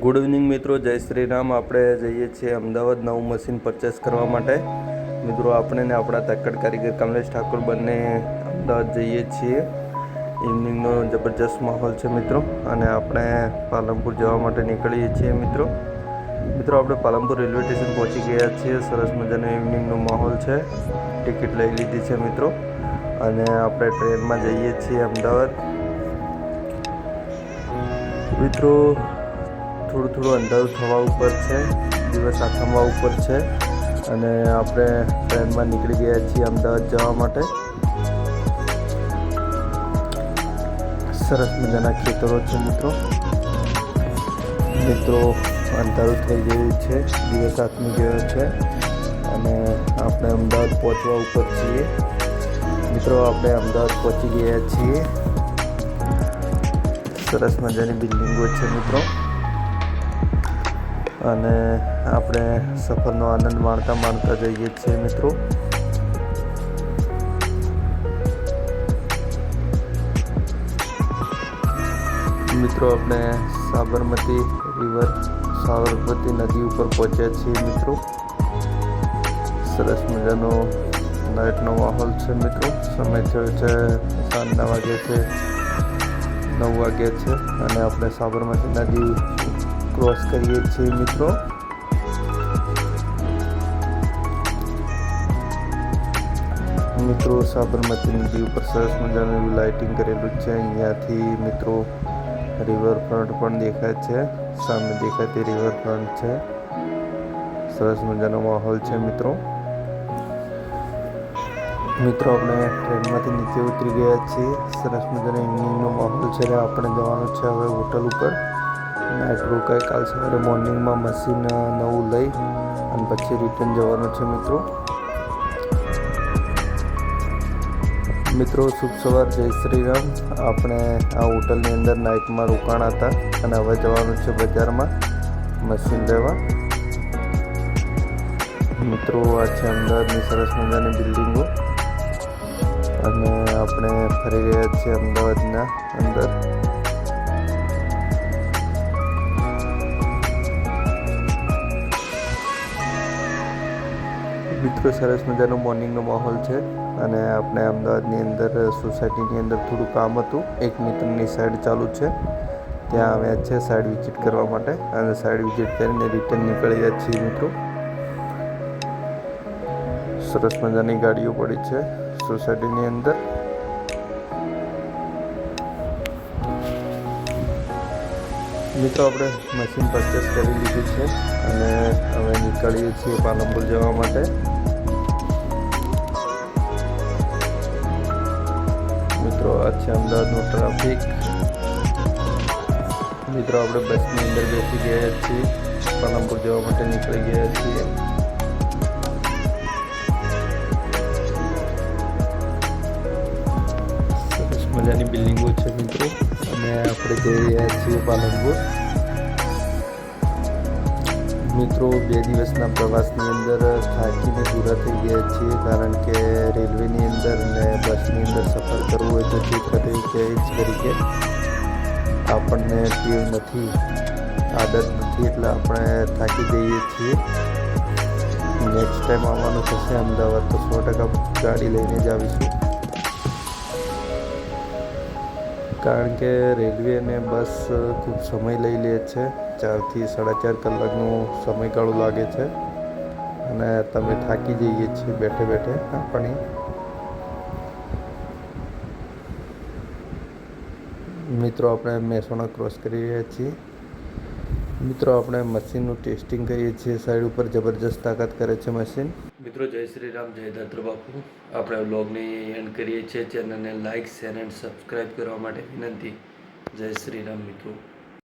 Good evening મિત્રો, જય શ્રી રામ. આપણે જઈએ છીએ અમદાવાદ નવું મશીન પરચેસ કરવા માટે. મિત્રો આપણે ને આપણા તક્કડ કારીગર કમલેશ ઠાકોર બંને અમદાવાદ જઈએ છીએ. ઇવનિંગનો જબરજસ્ત માહોલ છે મિત્રો, અને આપણે પાલનપુર જવા માટે નીકળીએ છીએ મિત્રો. આપણે પાલનપુર રેલવે સ્ટેશન પહોંચી ગયા છીએ. સરસ મજાનો ઇવનિંગનો માહોલ છે. ટિકિટ લઈ લીધી છે મિત્રો, અને આપણે ટ્રેનમાં જઈએ છીએ અમદાવાદ. મિત્રો થોડું અંધારું થવા ઉપર છે, દિવસ આથમવા ઉપર છે, અને આપણે ટ્રેનમાં નીકળી ગયા છીએ અમદાવાદ જવા માટે. સરસ મજાના ખેતરો છે મિત્રો. અંધારું થઈ ગયું છે, દિવસ આથમી ગયો છે, અને આપણે અમદાવાદ પહોંચવા ઉપર છીએ મિત્રો. આપણે અમદાવાદ પહોંચી ગયા છીએ. સરસ મજાની બિલ્ડિંગો છે મિત્રો, અને આપણે સફરનો આનંદ માણતા જઈએ છીએ મિત્રો. આપણે સાબરમતી નદી ઉપર પહોંચ્યા છીએ મિત્રો. સરસ મજાનો નાઇટનો માહોલ છે મિત્રો. સમય થયો છે સાંજના વાગ્યા છે 9 વાગ્યા છે, અને આપણે સાબરમતી નદી ક્રોસ કરીએ છીએ મિત્રો. સાબરમતી નદી ઉપર સરસ મજાનું એવું લાઇટિંગ કરેલું છે. અહીંયાથી મિત્રો રિવરફ્રન્ટ પણ દેખાય છે. સામે દેખાતી રિવરફ્રન્ટ છે. સરસ મજાનો માહોલ છે મિત્રો. આપણે ટ્રેનમાંથી નીચે ઉતરી ગયા છીએ. સરસ મજાનો ઇવનિંગનો માહોલ છે. આપણે જવાનું છે હવે હોટલ ઉપર. નાઇટ રોકાય. કાલ સવારે મોર્નિંગમાં મશીન નવું લઈ અને પછી રિટર્ન જવાનું છે મિત્રો. શુભ સવાર, જય શ્રી રામ. આપણે આ હોટલની અંદર નાઇટમાં રોકાણ હતા, અને હવે જવાનું છે બજારમાં મશીન લેવા. આ છે અમદાવાદની સરસ મજાની બિલ્ડિંગો, અને આપણે ફરી રહ્યા છીએ અમદાવાદના અંદર. સરસ મજાનો મોર્નિંગનો માહોલ છે, અને આપણે અમદાવાદની અંદર સોસાયટીની અંદર થોડું કામ હતું. એક મિત્રની સાઈડ ચાલુ છે, ત્યાં આવ્યા છે સાઈડ વિઝિટ કરવા માટે, અને સાઈડ વિઝિટ કરીને રિટર્ન નીકળ્યા છીએ મિત્રો. સરસ મજાની ગાડીઓ પડી છે સોસાયટીની અંદર. આપણે મશીન પરચેસ કરી લીધું છે, અને હવે નીકળીએ છીએ પાલનપુર જવા માટે. આ છે અમદાવાદનો ટ્રાફિક. આપણે બસની અંદર બેસી ગયા છીએ. પાલનપુર જવા માટે નીકળી ગયા છીએ. સરસ મજાની બિલ્ડિંગો છે મિત્રો, અને આપણે જઈ રહ્યા છીએ પાલનપુર. 2 દિવસના પ્રવાસની અંદર થાકીને પૂરા થઈ ગયા છીએ, કારણ કે રેલવેની અંદર અને બસની અંદર સફર કરવું હોય તો જે કરે કે જ તરીકે આપણને ટેવ નથી, આદત નથી, એટલે આપણે થાકી જઈએ છીએ. નેક્સ્ટ ટાઈમ આવવાનું થશે અમદાવાદ તો 100% ગાડી લઈને જ આવીશું, કારણ કે રેલવે અને બસ ખૂબ સમય લઈ લે છે. 4 થી 4.5 કલાકનો સમયગાળો લાગે છે, અને તમે થાકી જઈએ છીએ બેઠે આપણે. આપણે મહેસાણા ક્રોસ કરી રહ્યા છીએ. આપણે મશીનનું ટેસ્ટિંગ કરીએ છીએ. સાઈડ ઉપર જબરજસ્ત તાકાત કરે છે મશીન. જય શ્રી રામ, જય દાત્ર બાપુ. આપણે વ્લોગને એન્ડ કરીએ છીએ. ચેનલને લાઇક, શેર એન્ડ સબસ્ક્રાઈબ કરવા માટે વિનંતી. જય શ્રી રામ મિત્રો.